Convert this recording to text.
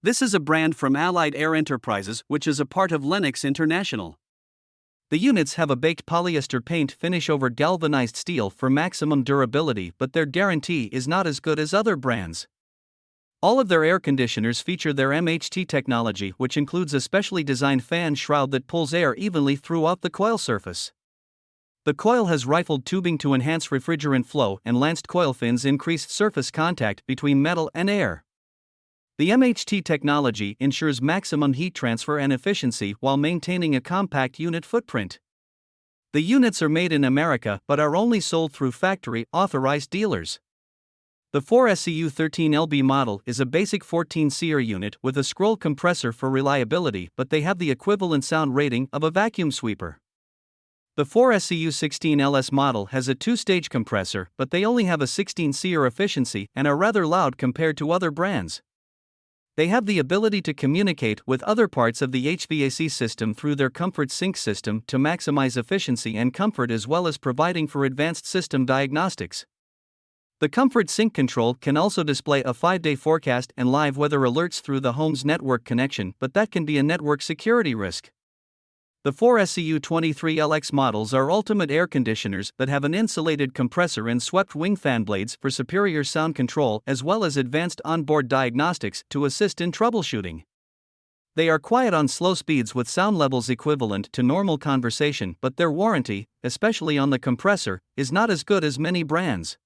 This is a brand from Allied Air Enterprises, which is a part of Lennox International. The units have a baked polyester paint finish over galvanized steel for maximum durability, but their guarantee is not as good as other brands. All of their air conditioners feature their MHT technology, which includes a specially designed fan shroud that pulls air evenly throughout the coil surface. The coil has rifled tubing to enhance refrigerant flow, and lanced coil fins increase surface contact between metal and air. The MHT technology ensures maximum heat transfer and efficiency while maintaining a compact unit footprint. The units are made in America but are only sold through factory-authorized dealers. The 4SCU13LB model is a basic 14-seer unit with a scroll compressor for reliability, but they have the equivalent sound rating of a vacuum sweeper. The 4SCU16LS model has a 2-stage compressor, but they only have a 16-seer efficiency and are rather loud compared to other brands. They have the ability to communicate with other parts of the HVAC system through their Comfort Sync system to maximize efficiency and comfort, as well as providing for advanced system diagnostics. The Comfort Sync control can also display a 5-day forecast and live weather alerts through the home's network connection, but that can be a network security risk. The 4SCU23LX models are ultimate air conditioners that have an insulated compressor and swept wing fan blades for superior sound control, as well as advanced onboard diagnostics to assist in troubleshooting. They are quiet on slow speeds with sound levels equivalent to normal conversation, but their warranty, especially on the compressor, is not as good as many brands.